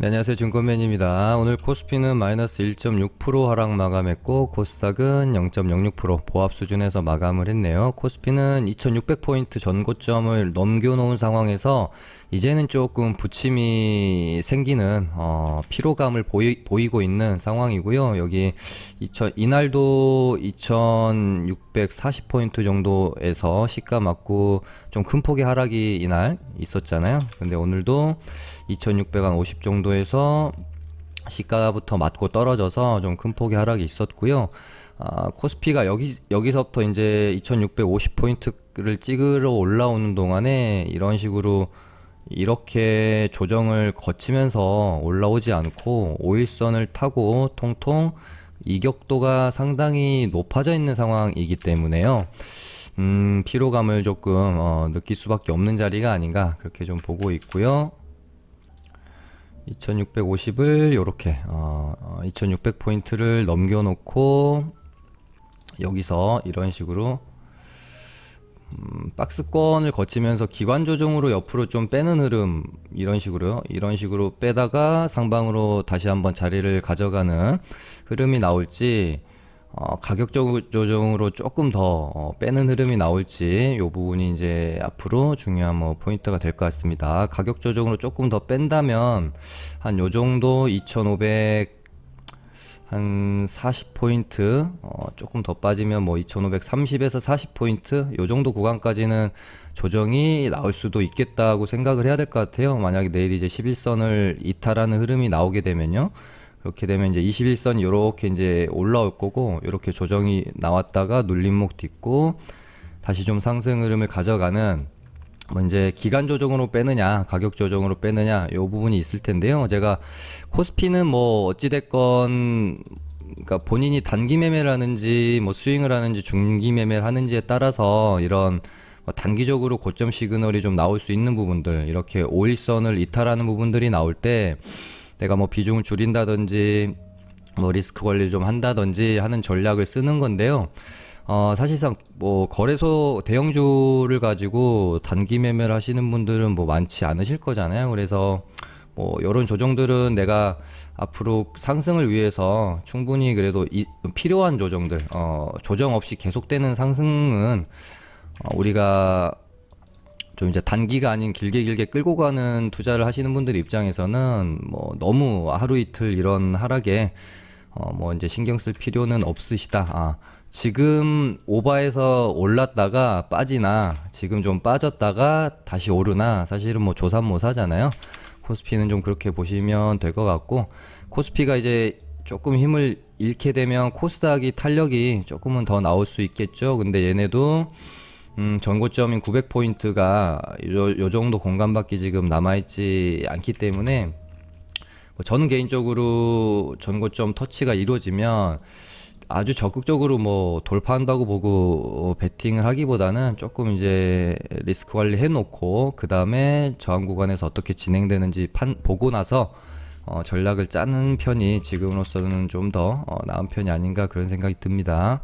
네, 안녕하세요. 증권맨입니다. 오늘 코스피는 마이너스 1.6% 하락 마감했고 코스닥은 0.06% 보합 수준에서 마감을 했네요. 코스피는 2600포인트 전고점을 넘겨놓은 상황에서 이제는 조금 부침이 생기는 피로감을 보이고 있는 상황이고요. 여기 이날도 2640포인트 정도에서 시가 맞고 좀 큰 폭의 하락이 이날 있었잖아요. 근데 오늘도 2650 정도에서 시가부터 맞고 떨어져서 좀 큰 폭의 하락이 있었고요. 코스피가 여기서부터 이제 2650포인트를 찍으러 올라오는 동안에 이런 식으로 이렇게 조정을 거치면서 올라오지 않고 5일선을 타고 통통 이격도가 상당히 높아져 있는 상황이기 때문에요. 피로감을 조금 느낄 수밖에 없는 자리가 아닌가 그렇게 좀 보고 있고요. 2650을 요렇게 2600포인트를 넘겨놓고 여기서 이런 식으로 박스권을 거치면서 기관 조정으로 옆으로 좀 빼는 흐름, 이런 식으로 빼다가 상방으로 다시 한번 자리를 가져가는 흐름이 나올지, 가격 조정으로 조금 더 빼는 흐름이 나올지, 요 부분이 이제 앞으로 중요한 포인트가 될 것 같습니다. 가격 조정으로 조금 더 뺀다면 한 요 정도 2500 한 40포인트, 조금 더 빠지면 2530에서 40포인트 요 정도 구간까지는 조정이 나올 수도 있겠다고 생각을 해야 될 것 같아요. 만약에 내일 이제 11선을 이탈하는 흐름이 나오게 되면요, 그렇게 되면 이제 21선 이렇게 이제 올라올 거고, 이렇게 조정이 나왔다가 눌림목 딛고 다시 좀 상승 흐름을 가져가는, 이제 기간 조정으로 빼느냐 가격 조정으로 빼느냐 요 부분이 있을 텐데요. 제가 코스피는 어찌됐건, 그러니까 본인이 단기 매매를 하는지 스윙을 하는지 중기 매매를 하는지에 따라서 이런 단기적으로 고점 시그널이 좀 나올 수 있는 부분들, 이렇게 5일선을 이탈하는 부분들이 나올 때 내가 비중을 줄인다든지 리스크 관리를 좀 한다든지 하는 전략을 쓰는 건데요. 사실상 거래소 대형주를 가지고 단기 매매를 하시는 분들은 많지 않으실 거잖아요. 그래서 이런 조정들은 내가 앞으로 상승을 위해서 충분히 그래도 필요한 조정들, 조정 없이 계속되는 상승은 우리가 좀 이제 단기가 아닌 길게 끌고 가는 투자를 하시는 분들 입장에서는 너무 하루 이틀 이런 하락에 이제 신경 쓸 필요는 없으시다. 지금 오바해서 올랐다가 빠지나, 지금 좀 빠졌다가 다시 오르나, 사실은 조삼모사잖아요. 코스피는 좀 그렇게 보시면 될 것 같고, 코스피가 이제 조금 힘을 잃게 되면 코스닥이 탄력이 조금은 더 나올 수 있겠죠. 근데 얘네도 전고점인 900포인트가 요 정도 공간밖에 지금 남아있지 않기 때문에, 저는 개인적으로 전고점 터치가 이루어지면 아주 적극적으로 돌파한다고 보고 베팅을 하기보다는 조금 이제 리스크 관리 해놓고 그 다음에 저항 구간에서 어떻게 진행되는지 보고 나서 전략을 짜는 편이 지금으로서는 좀 더 나은 편이 아닌가 그런 생각이 듭니다.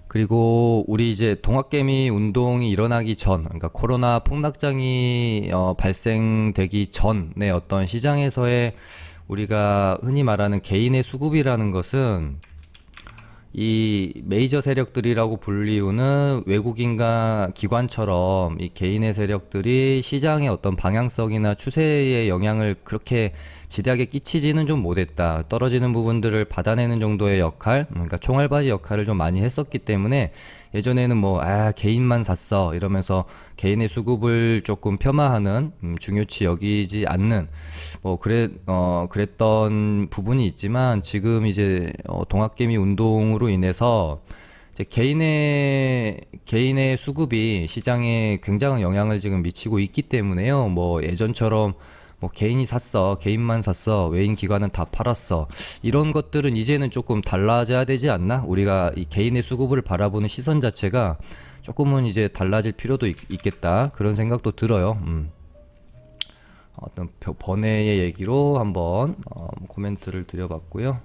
그리고 우리 이제 동학개미 운동이 일어나기 전, 그러니까 코로나 폭락장이 발생되기 전에 어떤 시장에서의 우리가 흔히 말하는 개인의 수급이라는 것은 이 메이저 세력들이라고 불리우는 외국인과 기관처럼 이 개인의 세력들이 시장의 어떤 방향성이나 추세에 영향을 그렇게 지대하게 끼치지는 좀 못했다. 떨어지는 부분들을 받아내는 정도의 역할, 그러니까 총알바지 역할을 좀 많이 했었기 때문에 예전에는 개인만 샀어 이러면서 개인의 수급을 조금 폄하하는, 중요치 여기지 않는 그랬던 부분이 있지만, 지금 이제 동학개미 운동으로 인해서 이제 개인의 수급이 시장에 굉장한 영향을 지금 미치고 있기 때문에요. 예전처럼 개인이 샀어, 개인만 샀어, 외인 기관은 다 팔았어, 이런 것들은 이제는 조금 달라져야 되지 않나? 우리가 이 개인의 수급을 바라보는 시선 자체가 조금은 이제 달라질 필요도 있겠다 그런 생각도 들어요. 어떤 번외의 얘기로 한번 코멘트를 드려봤고요.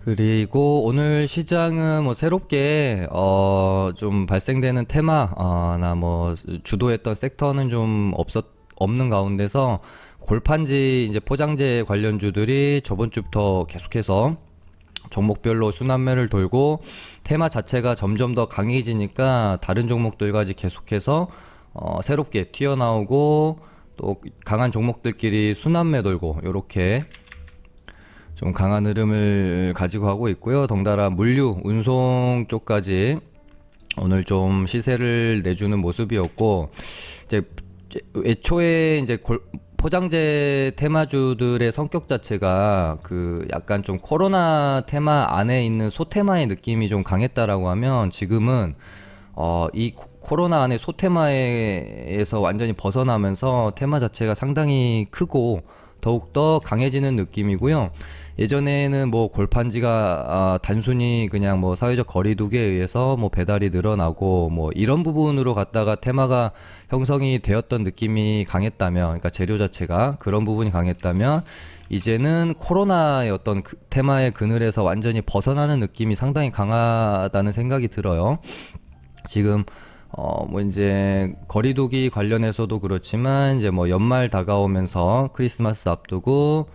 그리고 오늘 시장은 새롭게 좀 발생되는 테마, 나 주도했던 섹터는 좀 없는 가운데서 골판지 이제 포장재 관련주들이 저번 주부터 계속해서 종목별로 순환매를 돌고 테마 자체가 점점 더 강해지니까 다른 종목들까지 계속해서 새롭게 튀어나오고 또 강한 종목들끼리 순환매 돌고 요렇게 좀 강한 흐름을 가지고 가고 있고요. 덩달아 물류, 운송 쪽까지 오늘 좀 시세를 내주는 모습이었고, 이제 애초에 이제 포장재 테마주들의 성격 자체가 그 약간 좀 코로나 테마 안에 있는 소테마의 느낌이 좀 강했다라고 하면, 지금은 이 코로나 안에 소테마에서 완전히 벗어나면서 테마 자체가 상당히 크고 더욱더 강해지는 느낌이고요. 예전에는 뭐 골판지가 단순히 그냥 뭐 사회적 거리두기에 의해서 뭐 배달이 늘어나고 뭐 이런 부분으로 갖다가 테마가 형성이 되었던 느낌이 강했다면, 그러니까 재료 자체가 그런 부분이 강했다면, 이제는 코로나의 어떤 테마의 그늘에서 완전히 벗어나는 느낌이 상당히 강하다는 생각이 들어요. 지금 뭐 이제 거리두기 관련해서도 그렇지만, 이제 뭐 연말 다가오면서 크리스마스 앞두고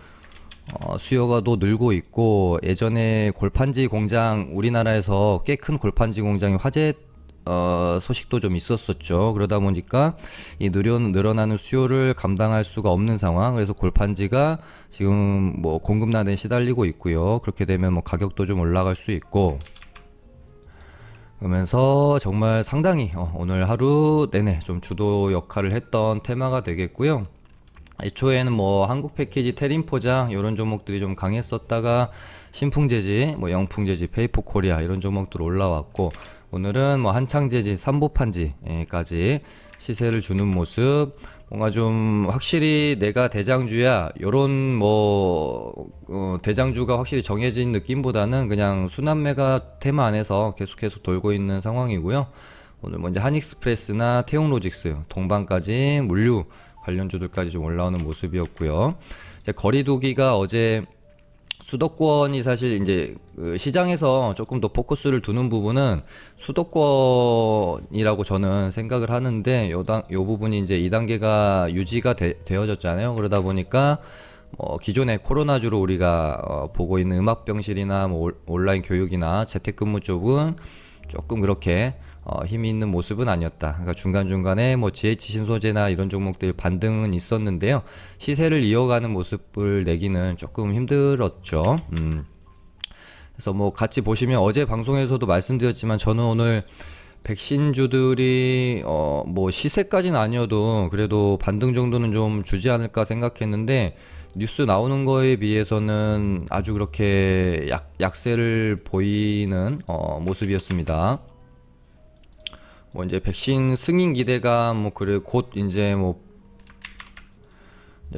수요가 또 늘고 있고, 예전에 골판지 공장, 우리나라에서 꽤 큰 골판지 공장이 화재 소식도 좀 있었었죠. 그러다 보니까 이 늘어나는 수요를 감당할 수가 없는 상황. 그래서 골판지가 지금 뭐 공급난에 시달리고 있고요. 그렇게 되면 뭐 가격도 좀 올라갈 수 있고, 그러면서 정말 상당히 오늘 하루 내내 좀 주도 역할을 했던 테마가 되겠고요. 애초에는 뭐 한국 패키지, 테린 포장 이런 종목들이 좀 강했었다가 신풍재지, 뭐 영풍재지, 페이퍼 코리아 이런 종목들 올라왔고, 오늘은 뭐 한창재지, 삼보판지까지 시세를 주는 모습. 뭔가 좀 확실히 내가 대장주야 요런 뭐 대장주가 확실히 정해진 느낌보다는 그냥 순환매가 테마 안에서 계속해서 돌고 있는 상황이고요. 오늘 먼저 한익스프레스나 태용로직스, 동방까지 물류 관련주들까지 좀 올라오는 모습이었고요. 이제 거리두기가 어제 수도권이 사실 이제 그 시장에서 조금 더 포커스를 두는 부분은 수도권이라고 저는 생각을 하는데, 요 부분이 이제 2단계가 유지가 되어졌잖아요. 그러다 보니까 기존의 코로나주로 우리가 보고 있는 음압병실이나 뭐 온라인 교육이나 재택근무 쪽은 조금 그렇게 힘이 있는 모습은 아니었다. 그러니까 중간중간에 뭐 GH 신소재나 이런 종목들 반등은 있었는데요. 시세를 이어가는 모습을 내기는 조금 힘들었죠. 그래서 뭐 같이 보시면, 어제 방송에서도 말씀드렸지만 저는 오늘 백신주들이 뭐 시세까지는 아니어도 그래도 반등 정도는 좀 주지 않을까 생각했는데, 뉴스 나오는 거에 비해서는 아주 그렇게 약세를 보이는 모습이었습니다. 뭐 이제 백신 승인 기대감, 뭐 그래 곧 이제 뭐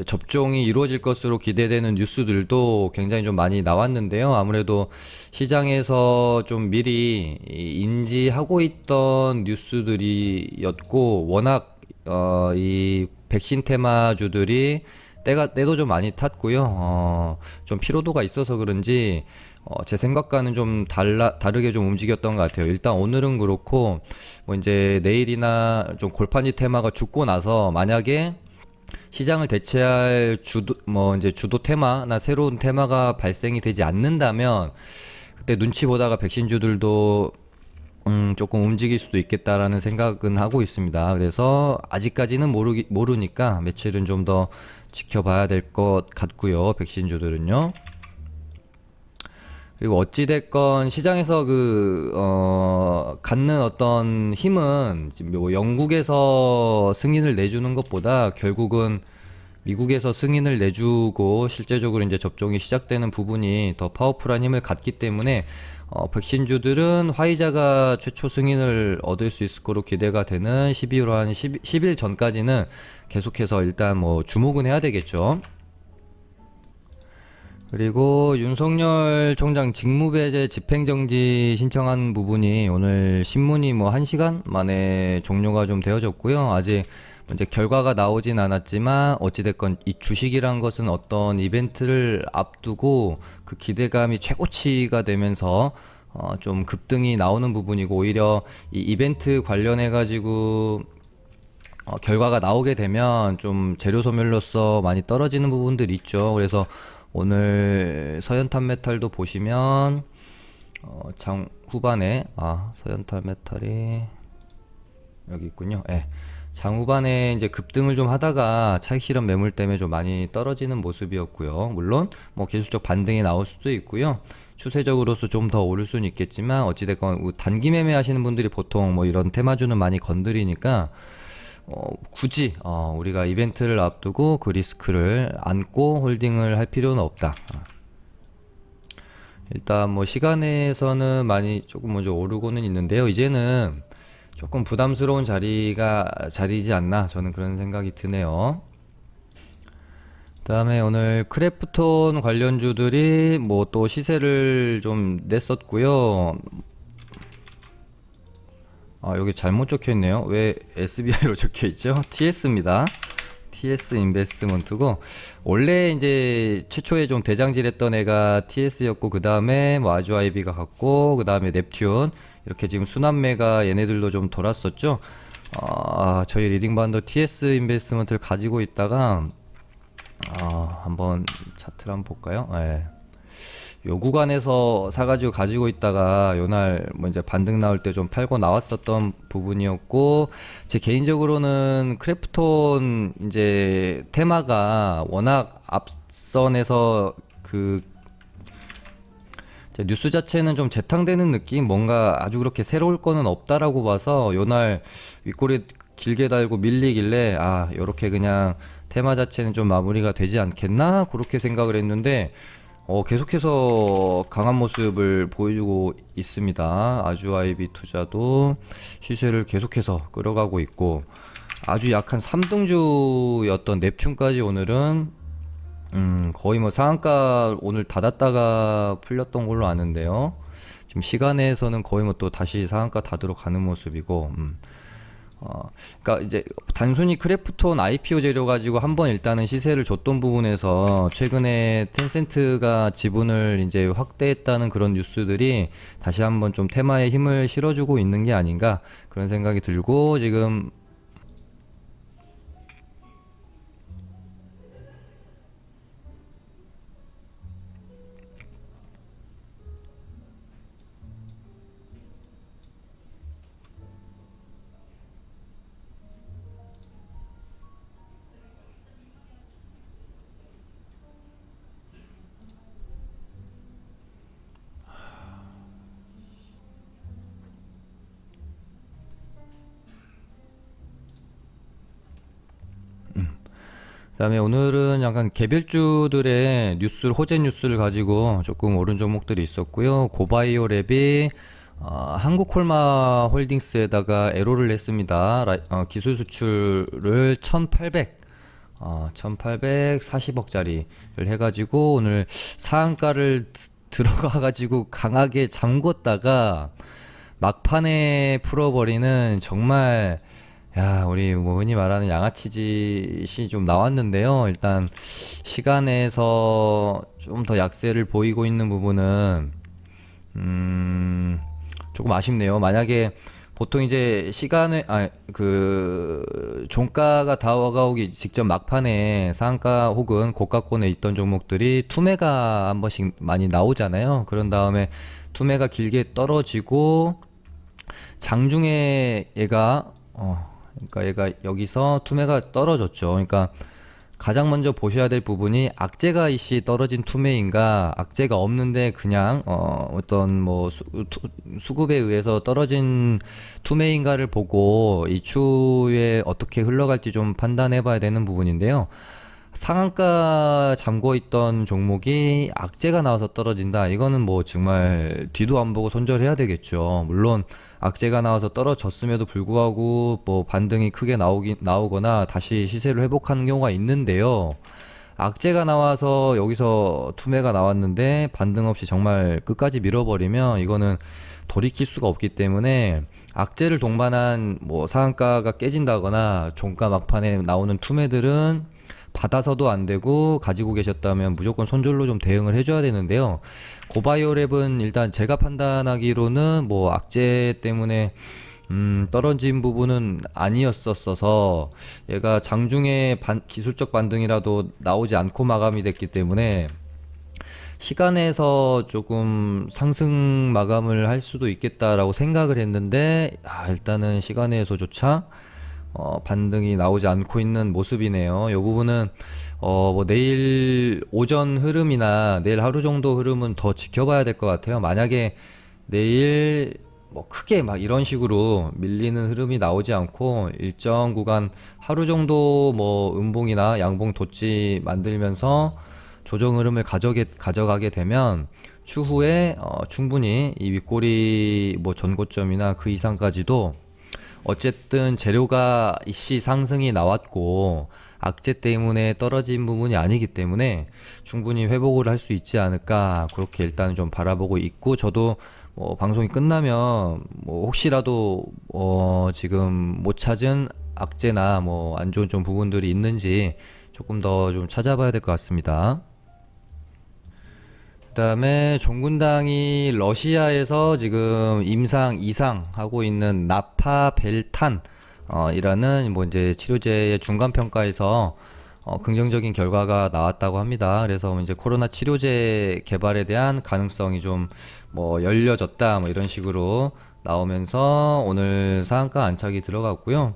접종이 이루어질 것으로 기대되는 뉴스들도 굉장히 좀 많이 나왔는데요. 아무래도 시장에서 좀 미리 인지하고 있던 뉴스들이었고, 워낙 이 백신 테마주들이 때도 좀 많이 탔고요. 좀 피로도가 있어서 그런지 제 생각과는 좀 다르게 좀 움직였던 것 같아요. 일단 오늘은 그렇고, 뭐 이제 내일이나 좀 골판지 테마가 죽고 나서 만약에 시장을 대체할 주도 테마나 새로운 테마가 발생이 되지 않는다면, 그때 눈치 보다가 백신주들도 조금 움직일 수도 있겠다라는 생각은 하고 있습니다. 그래서 아직까지는 모르니까 며칠은 좀 더 지켜봐야 될 것 같고요. 백신주들은요. 그리고 어찌됐건 시장에서 갖는 어떤 힘은 뭐 영국에서 승인을 내주는 것보다 결국은 미국에서 승인을 내주고 실제적으로 이제 접종이 시작되는 부분이 더 파워풀한 힘을 갖기 때문에, 백신주들은 화이자가 최초 승인을 얻을 수 있을 거로 기대가 되는 12월 한 10일 전까지는 계속해서 일단 뭐 주목은 해야 되겠죠. 그리고 윤석열 총장 직무배제 집행정지 신청한 부분이 오늘 신문이 뭐 1시간 만에 종료가 좀 되어졌고요. 아직 이제 결과가 나오진 않았지만 어찌됐건 이 주식이란 것은 어떤 이벤트를 앞두고 그 기대감이 최고치가 되면서 좀 급등이 나오는 부분이고, 오히려 이 이벤트 관련해 가지고 결과가 나오게 되면 좀 재료 소멸로서 많이 떨어지는 부분들이 있죠. 그래서 오늘 서현탄 메탈도 보시면 장 후반에 서현탄 메탈이 여기 있군요. 예. 장 후반에 이제 급등을 좀 하다가 차익 실현 매물 때문에 좀 많이 떨어지는 모습이었고요. 물론 뭐 기술적 반등이 나올 수도 있고요. 추세적으로서 좀 더 오를 수는 있겠지만 어찌됐건 단기 매매 하시는 분들이 보통 뭐 이런 테마주는 많이 건드리니까 굳이 우리가 이벤트를 앞두고 그 리스크를 안고 홀딩을 할 필요는 없다. 일단 뭐 시간에서는 많이 조금 먼저 오르고는 있는데요. 이제는 조금 부담스러운 자리지 않나 저는 그런 생각이 드네요. 그다음에 오늘 크래프톤 관련주들이 뭐 또 시세를 좀 냈었고요. 여기 잘못 적혀 있네요. 왜 SBI로 적혀 있죠? TS입니다. TS 인베스트먼트고, 원래 이제 최초에 좀 대장질했던 애가 TS였고, 그 다음에 뭐 아주아이비가 갔고, 그 다음에 넵튠, 이렇게 지금 순환매가 얘네들도 좀 돌았었죠. 저희 리딩반도 TS 인베스트먼트를 가지고 있다가 한번 차트를 한번 볼까요? 네. 요 구간에서 사가지고 가지고 있다가 요날 뭐 이제 반등 나올 때 좀 팔고 나왔었던 부분이었고, 제 개인적으로는 크래프톤 이제 테마가 워낙 앞선에서 그 뉴스 자체는 좀 재탕되는 느낌, 뭔가 아주 그렇게 새로울 거는 없다라고 봐서 요날 윗꼬리 길게 달고 밀리길래 요렇게 그냥 테마 자체는 좀 마무리가 되지 않겠나 그렇게 생각을 했는데 계속해서 강한 모습을 보여주고 있습니다. 아주아이비 투자도 시세를 계속해서 끌어가고 있고, 아주 약한 3등주였던 넵튠까지 오늘은 거의 뭐 상한가 오늘 닫았다가 풀렸던 걸로 아는데요. 지금 시간에서는 거의 뭐 또 다시 상한가 닫으러 가는 모습이고, 그러니까 이제 단순히 크래프톤 IPO 재료 가지고 한번 일단은 시세를 줬던 부분에서 최근에 텐센트가 지분을 이제 확대했다는 그런 뉴스들이 다시 한번 좀 테마에 힘을 실어주고 있는 게 아닌가 그런 생각이 들고, 지금 그다음에 오늘은 약간 개별주들의 호재 뉴스를 가지고 조금 오른 종목들이 있었고요. 고바이오 랩이 한국콜마 홀딩스에다가 에로를 냈습니다. 기술 수출을 1840억짜리를 해가지고 오늘 상한가를 들어가가지고 강하게 잠궜다가 막판에 풀어버리는, 정말 우리 뭐 흔히 말하는 양아치 짓이 좀 나왔는데요. 일단 시간에서 좀 더 약세를 보이고 있는 부분은 조금 아쉽네요. 만약에 보통 이제 종가가 다가오기 직전 막판에 상가 혹은 고가권에 있던 종목들이 투매가 한 번씩 많이 나오잖아요. 그런 다음에 투매가 길게 떨어지고 장중에 그러니까 얘가 여기서 투매가 떨어졌죠. 그러니까 가장 먼저 보셔야 될 부분이 악재가 이씨 떨어진 투매인가, 악재가 없는데 그냥 어떤 뭐 수급에 의해서 떨어진 투매인가를 보고 이 추후에 어떻게 흘러갈지 좀 판단해 봐야 되는 부분인데요. 상한가 잠궈 있던 종목이 악재가 나와서 떨어진다, 이거는 뭐 정말 뒤도 안 보고 손절해야 되겠죠. 물론 악재가 나와서 떨어졌음에도 불구하고 뭐 반등이 크게 나오거나 다시 시세를 회복하는 경우가 있는데요. 악재가 나와서 여기서 투매가 나왔는데 반등 없이 정말 끝까지 밀어버리면 이거는 돌이킬 수가 없기 때문에, 악재를 동반한 뭐 상한가가 깨진다거나 종가 막판에 나오는 투매들은 받아서도 안 되고 가지고 계셨다면 무조건 손절로 좀 대응을 해줘야 되는데요. 고바이오랩은 일단 제가 판단하기로는 뭐 악재 때문에 떨어진 부분은 아니었었어서 얘가 장중에 기술적 반등이라도 나오지 않고 마감이 됐기 때문에 시간에서 조금 상승 마감을 할 수도 있겠다라고 생각을 했는데 일단은 시간에서조차 반등이 나오지 않고 있는 모습이네요. 이 부분은 뭐 내일 오전 흐름이나 내일 하루 정도 흐름은 더 지켜봐야 될 것 같아요. 만약에 내일 뭐 크게 막 이런 식으로 밀리는 흐름이 나오지 않고 일정 구간 하루 정도 뭐 음봉이나 양봉 돋지 만들면서 조정 흐름을 가져가게 되면 추후에 충분히 이 윗꼬리 뭐 전고점이나 그 이상까지도 어쨌든 재료가 이씨 상승이 나왔고 악재 때문에 떨어진 부분이 아니기 때문에 충분히 회복을 할 수 있지 않을까 그렇게 일단 좀 바라보고 있고, 저도 뭐 방송이 끝나면 뭐 혹시라도 지금 못 찾은 악재나 뭐 안 좋은 좀 부분들이 있는지 조금 더 좀 찾아봐야 될 것 같습니다. 그다음에 종군당이 러시아에서 지금 임상 이상 하고 있는 나파벨탄 이라는 뭐 이제 치료제의 중간 평가에서 긍정적인 결과가 나왔다고 합니다. 그래서 이제 코로나 치료제 개발에 대한 가능성이 좀 뭐 열려졌다 뭐 이런 식으로 나오면서 오늘 상한가 안착이 들어갔고요.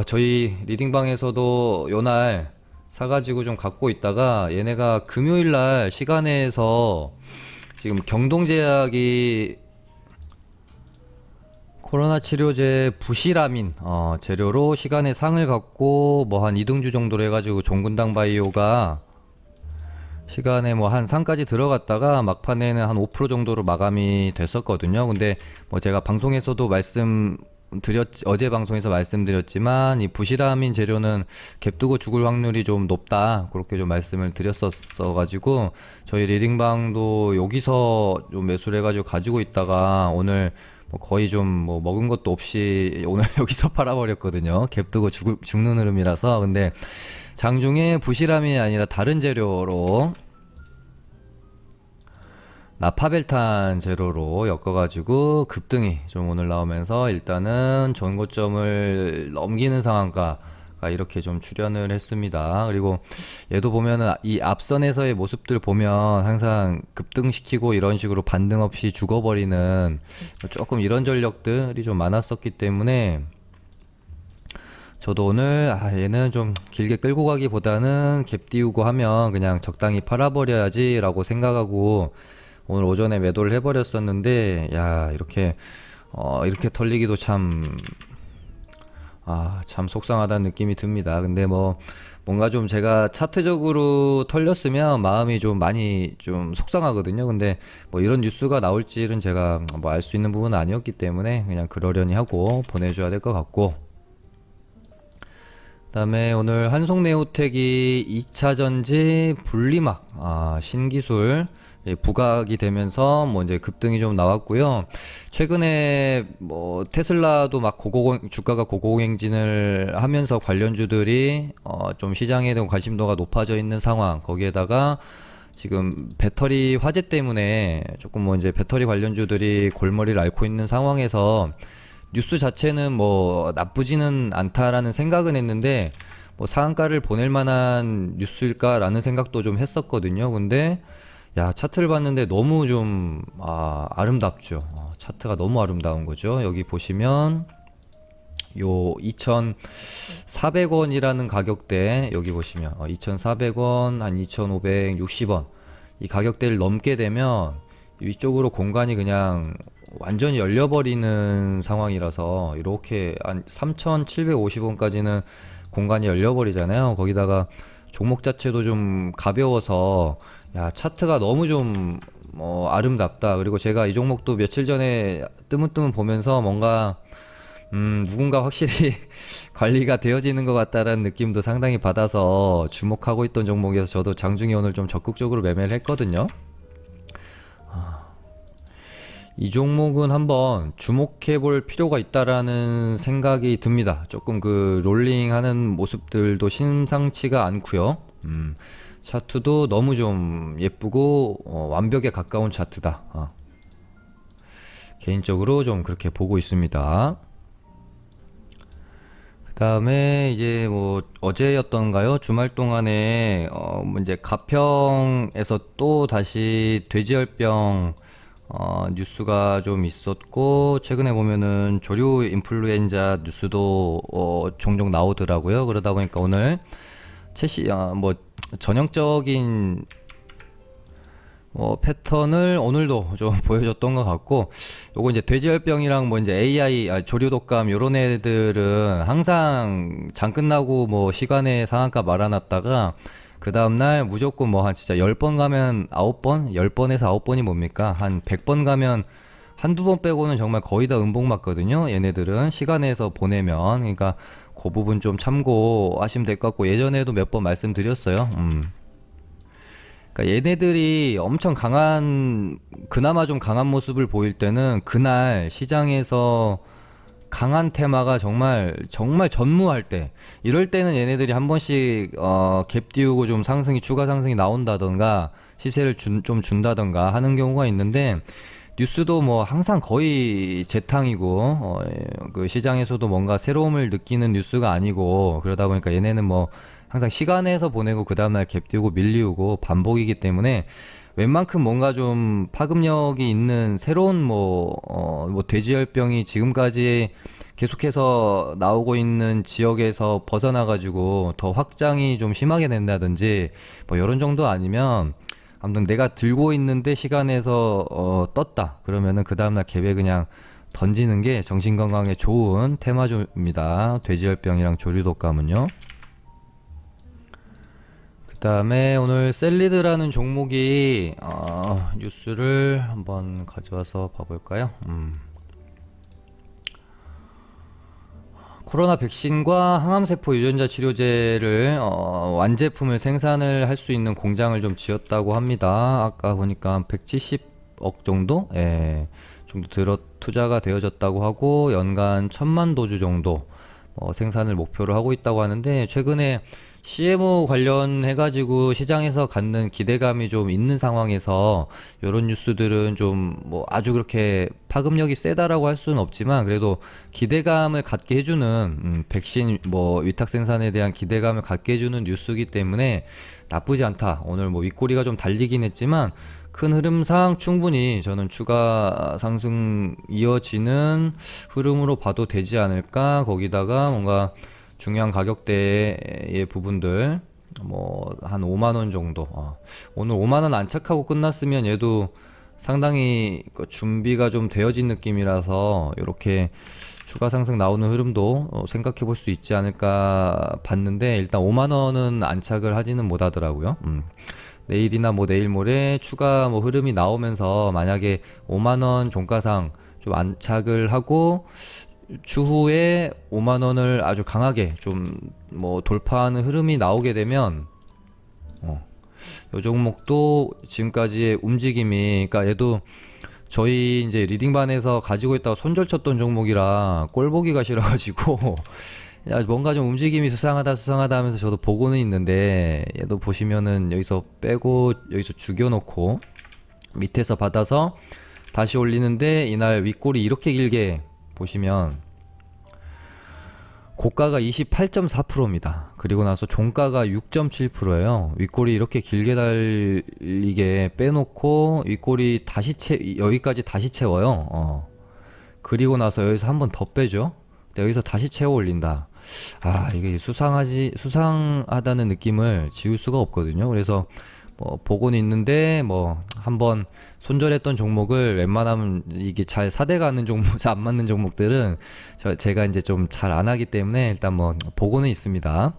저희 리딩방에서도 요날 사가지고 좀 갖고 있다가 얘네가 금요일날 시간에서 지금 경동제약이 코로나 치료제 부시라민 재료로 시간에 상을 갖고 뭐 한 2등주 정도로 해가지고 종군당 바이오가 시간에 뭐 한 상까지 들어갔다가 막판에는 한 5% 정도로 마감이 됐었거든요. 근데 뭐 제가 방송에서도 어제 방송에서 말씀드렸지만 이 부시라민 재료는 갭두고 죽을 확률이 좀 높다 그렇게 좀 말씀을 드렸었어 가지고 저희 리딩방도 여기서 좀 매수를 해가지고 가지고 있다가 오늘 뭐 거의 좀 뭐 먹은 것도 없이 오늘 여기서 팔아버렸거든요. 갭두고 죽는 흐름이라서. 근데 장중에 부시라민이 아니라 다른 재료로 나파벨탄 재료로 엮어가지고 급등이 좀 오늘 나오면서 일단은 전고점을 넘기는 상한가가 이렇게 좀 출현을 했습니다. 그리고 얘도 보면은 이 앞선에서의 모습들 보면 항상 급등시키고 이런 식으로 반등 없이 죽어버리는 조금 이런 전력들이 좀 많았었기 때문에 저도 오늘 얘는 좀 길게 끌고 가기보다는 갭 띄우고 하면 그냥 적당히 팔아버려야지 라고 생각하고 오늘 오전에 매도를 해버렸었는데 이렇게 털리기도 참 속상하다는 느낌이 듭니다. 근데 뭐 뭔가 좀 제가 차트적으로 털렸으면 마음이 좀 많이 좀 속상하거든요. 근데 뭐 이런 뉴스가 나올지는 제가 뭐 알 수 있는 부분은 아니었기 때문에 그냥 그러려니 하고 보내줘야 될 것 같고, 그다음에 오늘 한송네오텍이 2차전지 분리막 신기술 부각이 되면서 뭐 이제 급등이 좀 나왔고요. 최근에 뭐 테슬라도 막 주가가 고공행진을 하면서 관련주들이 좀 시장에 대한 관심도가 높아져 있는 상황, 거기에다가 지금 배터리 화재 때문에 조금 뭐 이제 배터리 관련주들이 골머리를 앓고 있는 상황에서 뉴스 자체는 뭐 나쁘지는 않다라는 생각은 했는데 뭐 상한가를 보낼 만한 뉴스일까라는 생각도 좀 했었거든요. 근데 차트를 봤는데 너무 좀 아름답죠. 차트가 너무 아름다운 거죠. 여기 보시면 요 2,400원이라는 가격대, 여기 보시면 2,400원 한 2,560원 이 가격대를 넘게 되면 위쪽으로 공간이 그냥 완전히 열려버리는 상황이라서 이렇게 한 3,750원까지는 공간이 열려버리잖아요. 거기다가 종목 자체도 좀 가벼워서 차트가 너무 좀 아름답다. 그리고 제가 이 종목도 며칠 전에 뜨문뜨문 보면서 뭔가 누군가 확실히 관리가 되어지는 것 같다라는 느낌도 상당히 받아서 주목하고 있던 종목이어서 저도 장중에 오늘 좀 적극적으로 매매를 했거든요. 이 종목은 한번 주목해 볼 필요가 있다라는 생각이 듭니다. 조금 그 롤링 하는 모습들도 심상치가 않고요. 차트도 너무 좀 예쁘고 완벽에 가까운 차트다. 개인적으로 좀 그렇게 보고 있습니다. 그다음에 이제 뭐 어제였던가요? 주말 동안에 뭐 이제 가평에서 또 다시 돼지열병 뉴스가 좀 있었고, 최근에 보면은 조류 인플루엔자 뉴스도 종종 나오더라고요. 그러다 보니까 오늘 뭐 전형적인 패턴을 오늘도 좀 보여줬던 것 같고, 요거 이제 돼지열병이랑 뭐 이제 AI, 조류독감 요런 애들은 항상 장 끝나고 뭐 시간에 상한가 말아놨다가 그 다음날 무조건 뭐 한 진짜 10번 가면 9번? 10번에서 9번이 뭡니까? 한 100번 가면 한두 번 빼고는 정말 거의 다 음봉 맞거든요. 얘네들은 시간에서 보내면. 그러니까 그 부분 좀 참고하시면 될 것 같고, 예전에도 몇 번 말씀드렸어요. 그러니까 얘네들이 엄청 강한, 그나마 좀 강한 모습을 보일 때는 그날 시장에서 강한 테마가 정말 정말 전무할 때, 이럴 때는 얘네들이 한 번씩 갭 띄우고 좀 상승이, 추가 상승이 나온다던가 시세를 좀 준다던가 하는 경우가 있는데, 뉴스도 뭐 항상 거의 재탕이고 그 시장에서도 뭔가 새로움을 느끼는 뉴스가 아니고, 그러다 보니까 얘네는 뭐 항상 시간에서 보내고 그 다음날 갭 띄우고 밀리우고 반복이기 때문에, 웬만큼 뭔가 좀 파급력이 있는 새로운 뭐 돼지열병이 지금까지 계속해서 나오고 있는 지역에서 벗어나가지고 더 확장이 좀 심하게 된다든지 뭐 이런 정도 아니면, 아무튼 내가 들고 있는데 시간에서 떴다 그러면은 그 다음날 갭에 그냥 던지는 게 정신건강에 좋은 테마주입니다. 돼지열병이랑 조류독감은요. 그 다음에 오늘 셀리드라는 종목이 뉴스를 한번 가져와서 봐볼까요? 코로나 백신과 항암세포 유전자 치료제를 완제품을 생산을 할 수 있는 공장을 좀 지었다고 합니다. 아까 보니까 170억 정도? 예, 정도 투자가 되어졌다고 하고, 연간 1000만 도주 정도 생산을 목표로 하고 있다고 하는데, 최근에 CMO 관련해가지고 시장에서 갖는 기대감이 좀 있는 상황에서 이런 뉴스들은 좀 뭐 아주 그렇게 파급력이 세다라고 할 수는 없지만, 그래도 기대감을 갖게 해주는, 백신 뭐 위탁 생산에 대한 기대감을 갖게 해주는 뉴스이기 때문에 나쁘지 않다. 오늘 뭐 윗꼬리가 좀 달리긴 했지만 큰 흐름상 충분히 저는 추가 상승 이어지는 흐름으로 봐도 되지 않을까. 거기다가 뭔가 중요한 가격대의 부분들 뭐 한 5만 원 정도, 오늘 5만 원 안착하고 끝났으면 얘도 상당히 그 준비가 좀 되어진 느낌이라서 이렇게 추가 상승 나오는 흐름도 생각해 볼 수 있지 않을까 봤는데, 일단 5만 원은 안착을 하지는 못하더라고요. 내일이나 뭐 내일 모레 추가 뭐 흐름이 나오면서 만약에 5만 원 종가상 좀 안착을 하고 추후에 5만 원을 아주 강하게 좀 뭐 돌파하는 흐름이 나오게 되면 요 종목도 지금까지의 움직임이, 그러니까 얘도 저희 이제 리딩반에서 가지고 있다가 손절쳤던 종목이라 꼴 보기가 싫어가지고 야, 뭔가 좀 움직임이 수상하다 하면서 저도 보고는 있는데, 얘도 보시면은 여기서 빼고 여기서 죽여놓고 밑에서 받아서 다시 올리는데, 이날 윗골이 이렇게 길게 보시면 고가가 28.4%입니다. 그리고 나서 종가가 6.7%예요. 윗골이 이렇게 길게 달리게 빼놓고 윗골이 다시 여기까지 다시 채워요. 그리고 나서 여기서 한 번 더 빼죠. 여기서 다시 채워 올린다. 이게 수상하다는 느낌을 지울 수가 없거든요. 그래서 뭐 보고는 있는데, 뭐 한번 손절했던 종목을 웬만하면 이게 잘 사대가 않는 종목, 잘 안 맞는 종목들은 제가 이제 좀 잘 안 하기 때문에 일단 뭐 보고는 있습니다.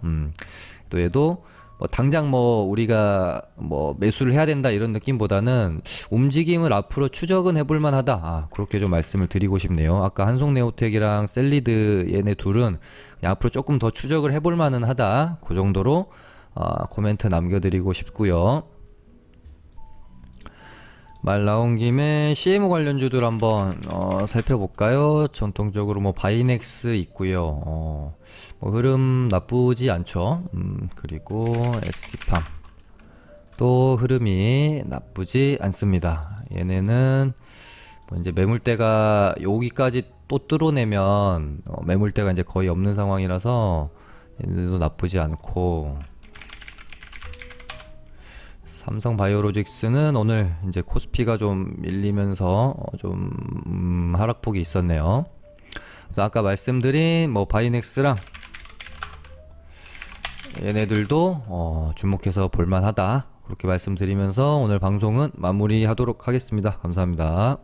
또 얘도 뭐 당장 뭐 우리가 뭐 매수를 해야 된다 이런 느낌보다는 움직임을 앞으로 추적은 해볼 만하다. 그렇게 좀 말씀을 드리고 싶네요. 아까 한송네오텍이랑 셀리드 얘네 둘은 그냥 앞으로 조금 더 추적을 해볼 만은 하다. 그 정도로 코멘트 남겨드리고 싶고요. 말 나온 김에 CMO 관련주들 한번 살펴볼까요? 전통적으로 뭐 바이넥스 있고요. 뭐 흐름 나쁘지 않죠. 그리고 ST팜 또 흐름이 나쁘지 않습니다. 얘네는 뭐 이제 매물대가 여기까지 또 뚫어내면 매물대가 이제 거의 없는 상황이라서 얘네들도 나쁘지 않고, 삼성바이오로직스는 오늘 이제 코스피가 좀 밀리면서 좀 하락폭이 있었네요. 그래서 아까 말씀드린 뭐 바이넥스랑 얘네들도 주목해서 볼만하다, 그렇게 말씀드리면서 오늘 방송은 마무리하도록 하겠습니다. 감사합니다.